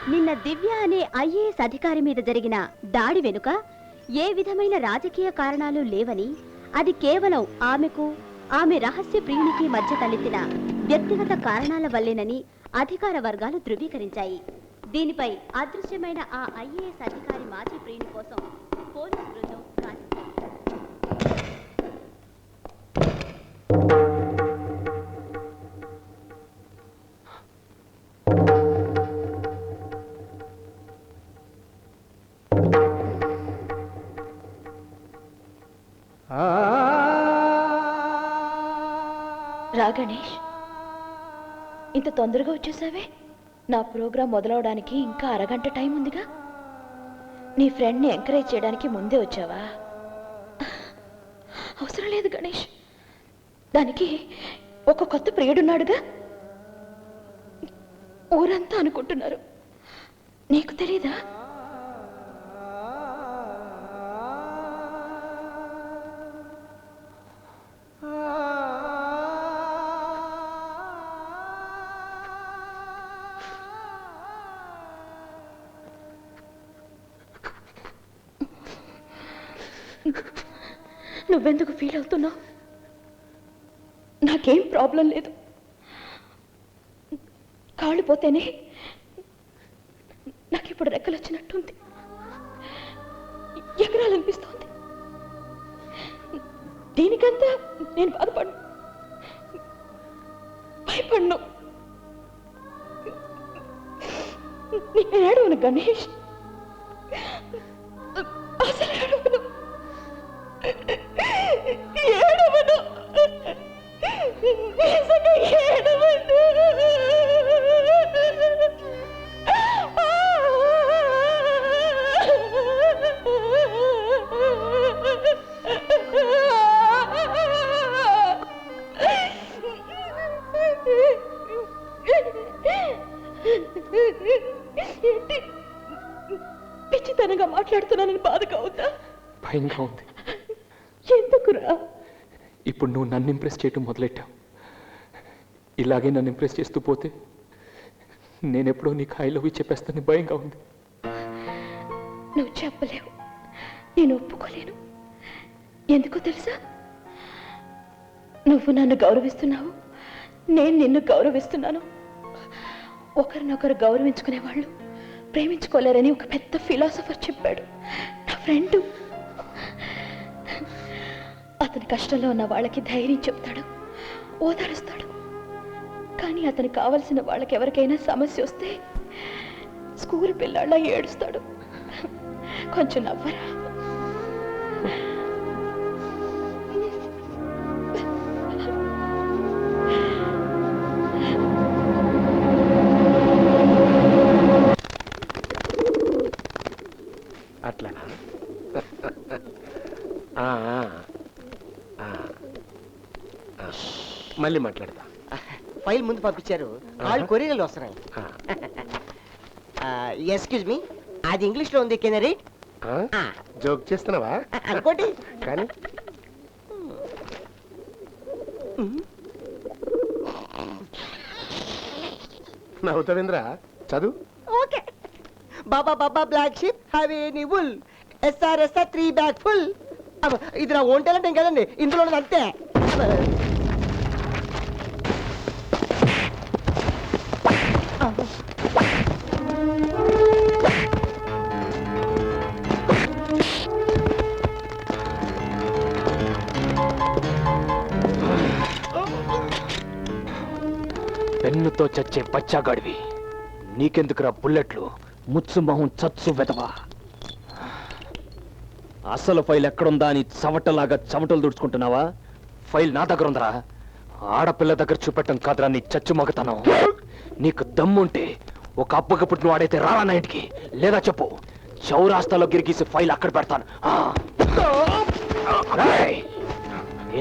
నిన్న దివ్య అనే ఐఏఎస్ అధికారి మీద జరిగిన దాడి వెనుక ఏ విధమైన రాజకీయ కారణాలు లేవని, అది కేవలం ఆమెకు ఆమె రహస్య ప్రియునికి మధ్య తలెత్తిన వ్యక్తిగత కారణాల వల్లేనని అధికార వర్గాలు ధృవీకరించాయి. దీనిపై అదృశ్యమైన ఆ ఐఏఎస్ అధికారి మాజీ ప్రియుని కోసం పోలీసు బృందం గాలించింది. రా గణేష్, ఇంత తొందరగా వచ్చేసావే? నా ప్రోగ్రాం మొదలవడానికి ఇంకా అరగంట టైం ఉందిగా. నీ ఫ్రెండ్ని ఎంకరేజ్ చేయడానికి ముందే వచ్చావా? అవసరం లేదు గణేష్, దానికి ఒక కొత్త ప్రియుడున్నాడుగా. ఊరంతా అనుకుంటున్నారు, నీకు తెలీదా? నువ్వెందుకు ఫీల్ అవుతున్నావు? నాకేం ప్రాబ్లం లేదు. కాళ్ళు పోతేనే నాకు ఇప్పుడు రెక్కలు వచ్చినట్టుంది, ఎగరాలనిపిస్తోంది. దీనికంతా నేను బాధపడను, భయపడను. నేను ఏడవను గణేష్, అసలు ఏడవను. ఏడవను, నిజంగా ఏడవను. పిచ్చితనంగా మాట్లాడుతున్నానని బాధగా ఉందా? భయంగా ఉంది. ఎందుకురా? ఇప్పుడు నువ్వు నన్ను ఇంప్రెస్ చేయటం మొదలెట్టావు. ఇలాగే నన్ను ఇంప్రెస్ చేస్తూ పోతే నేనెప్పుడో నీకు ఐ లవ్ యూ చెప్పేస్తానని భయంగా ఉంది. నువ్వు చెప్పలేవు, నేను ఒప్పుకోలేను. ఎందుకో తెలుసా? నువ్వు నన్ను గౌరవిస్తున్నావు, నేను నిన్ను గౌరవిస్తున్నాను. ఒకరినొకరు గౌరవించుకునే వాళ్ళు ప్రేమించుకోలేరని ఒక పెద్ద ఫిలాసఫర్ చెప్పాడు, నా ఫ్రెండు. అతని కష్టంలో ఉన్న వాళ్ళకి ధైర్యం చెప్తాడు, ఓదారుస్తాడు. కానీ అతనికి కావలసిన వాళ్ళకి ఎవరికైనా సమస్య వస్తే స్కూల్ పిల్లాళ్ళ ఏడుస్తాడు. కొంచెం నవ్వరా? అట్లా మళ్ళీ మాట్లాడతా. ఫైల్ ముందు పంపించారు, వాళ్ళు కొరియర్లు వస్తున్నాయి. ఎక్స్క్యూజ్ మీ, అది ఇంగ్లీష్లో ఉంది, కెన్ ఐ రీడ్? జోక్ చేస్తున్నావా? అనుకోండి కానీ నవ్వుతావేంద్రా? చదువు. Okay. Baa baa black sheep have any wool, yes sir yes sir 3 bag full. ఇది నా ఓన్ టాలెంట్ ఏం కదండి, ఇందులో ఉన్నది అంతే. పెన్నుతో చచ్చే బచ్చాగాడివి, నీకెందుకురా బుల్లెట్లు? ముచ్చు మొహం చచ్చు వెదవా. అసలు ఫైల్ ఎక్కడుందా అని చవటలాగా చవటలు దుడుచుకుంటున్నావా? ఫైల్ నా దగ్గర ఉందరా. ఆడపిల్ల దగ్గర చూపెట్టం కాదురా నీ చచ్చు మగతనం. నీకు దమ్ముంటే ఒక అబ్బక పుట్టిన వాడైతే రారా నా ఇంటికి, లేదా చెప్పు, చౌరాస్తాలో గిరిగీసి ఫైల్ అక్కడ పెడతాను.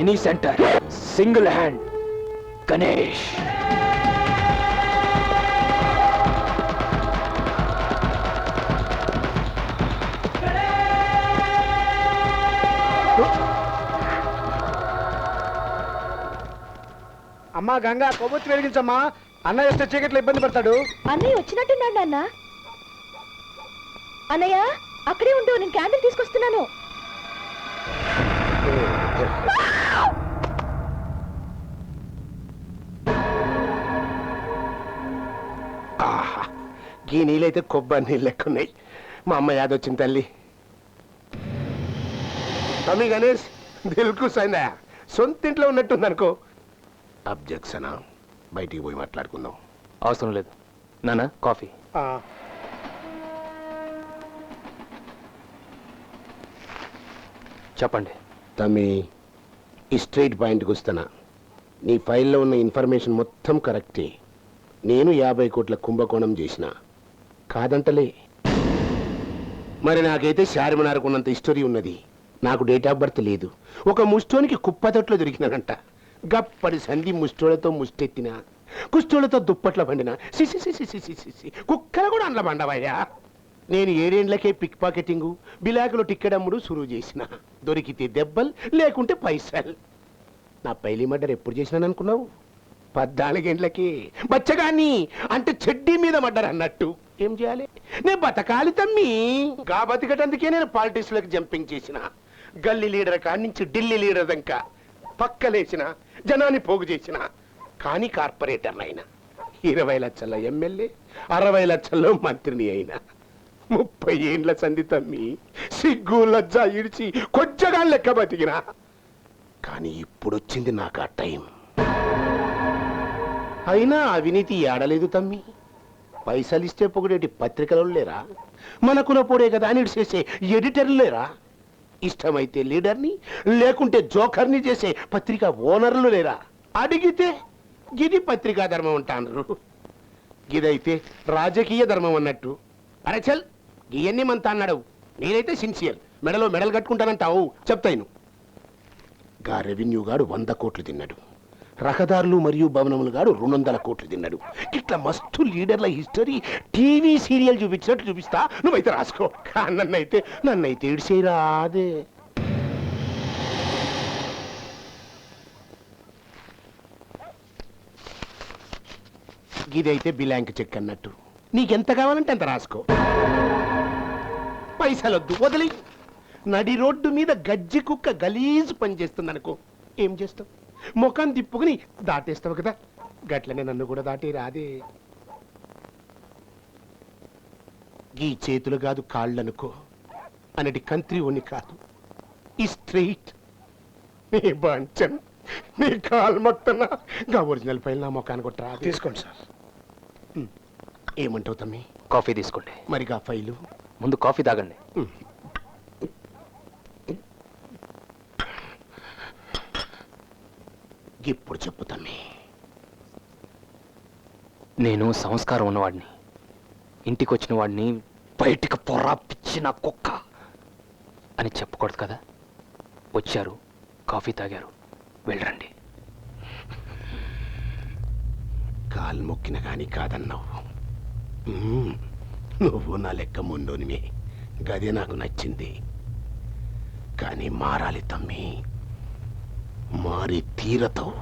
Any centre, single hand, Ganesh. అమ్మా గంగా, కొవ్వొత్తి వెలిగించమ్మా. అన్నయ్య వస్తే చీకట్లో ఇబ్బంది పడతాడు. అన్నయ్య వచ్చినట్టున్నాడు నాన్న. అన్నయ్య అక్కడే ఉండు, నేను క్యాండిల్ తీసుకొస్తున్నాను. ఆహా ఈ నీళ్ళైతే కొబ్బరి నీళ్ళు లెక్కున్నాయి. మా అమ్మ యాదొచ్చింది తల్లి. తమ్మి గణేష్ దిల్కుసైందా సొంత ఇంట్లో ఉన్నట్టుంది అనుకో. అబ్జెక్షనా, బయటికి పోయి మాట్లాడుకుందాం. అవసరం లేదు నాన్న, కాఫీ. చెప్పండి. తమ్మి ఈ స్ట్రైట్ పాయింట్కి వస్తున్నా. నీ ఫైల్లో ఉన్న ఇన్ఫర్మేషన్ మొత్తం కరెక్టే. నేను 50 కోట్ల కుంభకోణం చేసిన కాదంటలే. మరి నాకైతే చార్మినార్కు ఉన్నంత హిస్టరీ ఉన్నది. నాకు డేట్ ఆఫ్ బర్త్ లేదు. ఒక ముష్టోనికి కుప్పతొట్లో దొరికినానంట. గప్పటి సంధి ముష్టోళ్లతో ముష్టెత్తిన, కుష్టోళ్లతో దుప్పట్ల పండిన కుక్కలు కూడా అండ్ల పండవయ్యా. నేను 7 ఏండ్లకే పిక్ పాకెటింగు, బిలాకులో టిక్కెడమ్ముడు సురువు చేసిన. దొరికితే దెబ్బలు, లేకుంటే పైసలు. నా పైలి మర్డర్ ఎప్పుడు చేసినాను అనుకున్నావు? 14 ఏండ్లకి బచ్చగాన్ని, అంటే చెడ్డీ మీద మర్డర్ అన్నట్టు. ఏం చేయాలి? నేను బతకాలి తమ్మి. గా బతికటందుకే నేను పాలిటిక్స్ లోకి జంపింగ్ చేసిన. గల్లీ లీడర్ కాడి నుంచి ఢిల్లీ లీడర్ దాకా పక్కలేసిన, జనాన్ని పోగు చేసిన. కానీ కార్పొరేటర్ అయినా 20 లక్షల ఎమ్మెల్యే, 60 లక్షల్లో మంత్రిని అయినా. 30 ఏండ్ల సంధి తమ్మి. సిగ్గు లజ్జ ఇడిచి కొచ్చగా లెక్క బతికినా. కానీ ఇప్పుడు వచ్చింది నాకు ఆ టైం. అయినా అవినీతి ఏడలేదు తమ్మి. పైసలు ఇస్తే పొగిడేటి పత్రికలు లేరా? మన కులపోడే కదా అని చేసే ఎడిటర్లు లేరా? ఇష్టమైతే లీడర్ని, లేకుంటే జోకర్ని చేసే పత్రిక ఓనర్లు లేరా? అడిగితే గిది పత్రికా ధర్మం అంటారు. గిదైతే రాజకీయ ధర్మం అన్నట్టు. అరే చల్, ఇవన్నీ మంత అన్నాడు. నేనైతే సిన్సియర్. మెడలో మెడలు కట్టుకుంటానంటావు. చెప్తాను. గా రెవెన్యూ గాడు 100 కోట్లు తిన్నాడు. రహదారులు మరియు భవనములు గాడు 200 కోట్లు తిన్నాడు. ఇట్లా మస్తు లీడర్ల హిస్టరీ టీవీ సీరియల్ చూపించినట్టు చూపిస్తా. నువ్వైతే రాసుకో. నన్నైతే ఇడిసేరా అదే. ఇదైతే బిలాంక్ చెక్ అన్నట్టు. నీకెంత కావాలంటే అంత రాసుకో. పైసలొద్దు, వదిలి. నడి రోడ్డు మీద గజ్జి కుక్క గలీజు పని చేస్తుంది అనుకో. ఏం చేస్తావు? ముఖం తిప్పుకుని దాటేస్తావు కదా. గట్లనే నన్ను కూడా దాటి రాదే. ఈ చేతులు కాదు కాళ్ళనుకో అనేది కంత్రి ఉని కాదు. ఈ స్ట్రైట్ నీ బంచన్, నీ కాలు మొత్తన గా ఒరిజినల్ ఫైల్ నా ముఖాన్ని కొట్టరా. తీసుకోండి సార్. ఏమంటావు తమ్మి? కాఫీ తీసుకోండి. మరిగా ఫైలు ముందు కాఫీ తాగండి. ఇప్పుడు చెప్పు తమ్మి. నేను సంస్కారం ఉన్నవాడిని. ఇంటికి వచ్చిన వాడిని బయటికి పొర్రా పిచ్చిన కుక్క అని చెప్పకూడదు కదా. వచ్చారు, కాఫీ తాగారు, వెళ్ళరండి. కాలు మొక్కిన గాని కాదన్నావు. నువ్వు నా లెక్క ముండోనివే. గదే నాకు నచ్చింది. కానీ మారాలి తమ్మి, మారి తీరతావు.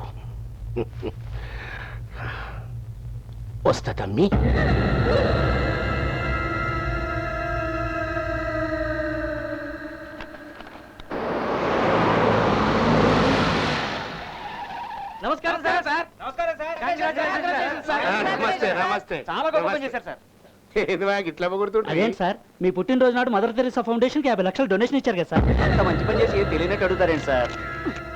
వస్తా తమ్మి. నమస్కారం సార్. నమస్కారం సార్. నమస్తే నమస్తే. చాలా గొప్ప పని చేశారు సార్. ఇట్లా పొగుడుతుంటా. అదేంటి సార్, మీ పుట్టినరోజు నాడు మదర్ తెరీసా ఫౌండేషన్ కి 50 లక్షలు డొనేషన్ ఇచ్చారు కదా సార్. అంత మంచి పని చేసి తెలియనట్టు అడుగుతారేంటి సార్?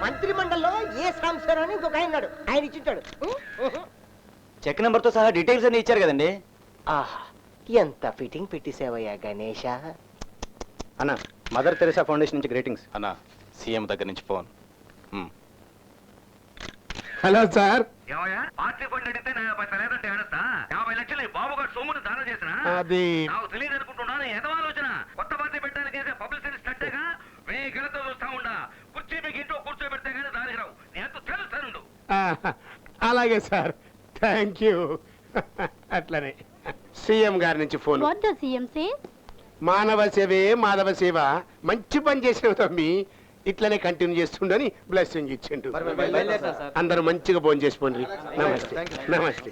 మంత్రి మండలిలో ఏ సాంసర్ అని ఇంకొక ఆయన ఉన్నాడు. ఆయన ఇచ్చింటాడు. చెక్ నెంబర్ తో సహా డీటెయిల్స్ అన్ని ఇచ్చారు కదండి. ఆహా, ఎంత ఫిట్టింగ్ పెట్టేసావయ్యా గణేష. అన్న, మదర్ తెరీసా ఫౌండేషన్ నుంచి గ్రీటింగ్స్. అన్న, సీఎం దగ్గర నుంచి phone. Hello sir. Party fund అడిగితే నా 10 లేదంటే ఏడస్తా. 50 లక్షలు బాబు గారు సొమ్మును దానం చేసిన అది నాకు తెలియదు అనుకుంటున్నాను. ఏదో ఆలోచన. కొత్త పార్టీ పెట్టడానికి పబ్లిసిటీ స్టంట్గా 1000 గెలతో చూస్తా ఉండా. కుర్చీ మీకు ఇంట్లో కూర్చోబెడితే కానీ దానికి రావు. నేను ఎంతో తెలుస్తాను. అలాగే సార్, థ్యాంక్ యూ. అట్లనే సీఎం గారి నుంచి ఫోన్. వాట్ ద సీఎం సే? మానవ సేవే మాధవ సేవ. మంచి పని చేసావు తమ్మి. ఇట్లనే కంటిన్యూ చేస్తుండని బ్లెస్సింగ్ ఇచ్చిండు. అందరూ మంచిగా భోజనం చేసుకోండి. నమస్తే నమస్తే.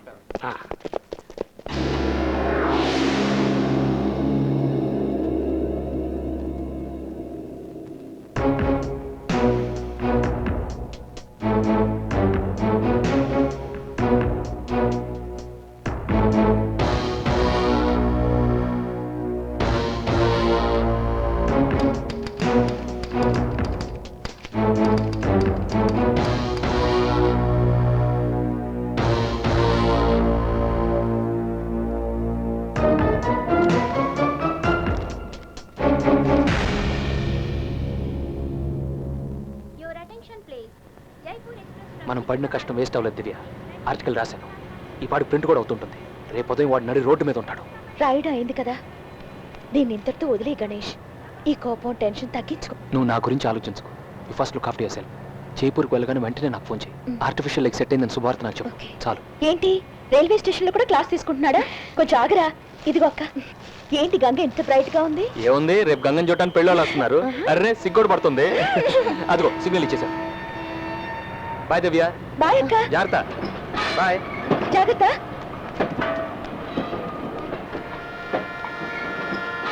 పడిన కష్టం వేస్ట్ అవ్వలేదు దివ్య. ఆర్టికల్ రాశాను, ఈ పాడు ప్రింట్ కూడా అవుతుంటుంది. రేపు ఉదయం వాడు నడి రోడ్డు మీద ఉంటాడు. రాయడం అయింది కదా, దీన్ని ఇంతటితో వదిలే గణేష్. ఈ కోపం టెన్షన్ తగ్గించుకో. నువ్వు నా గురించి ఆలోచించుకో. ఈ ఫస్ట్ లుక్ ఆఫ్టర్ యువర్సెల్ఫ్. జైపూర్కి వెళ్ళగానే వెంటనే నాకు ఫోన్ చేయి. ఆర్టిఫిషియల్ లెగ్ సెట్ అయిందని శుభార్త నాకు చెప్పు. Okay. చాలు. ఏంటి రైల్వే స్టేషన్ లో కూడా క్లాస్ తీసుకుంటున్నాడా? కొంచెం ఆగరా. ఇదిగో అక్క, ఏంటి గంగ ఎంత బ్రైట్ గా ఉంది? ఏముంది, రేపు గంగని చూడటానికి పెళ్ళోళ్ళు వస్తున్నారు. అర్రే సిగ్గోడు పడుతుంది. అదిగో సిగ్నల్ ఇచ్చేసాను. బాయ్ దివ్య. బాయ్ అక్క. జాగ్రత్త. బాయ్. జాగ్రత్త.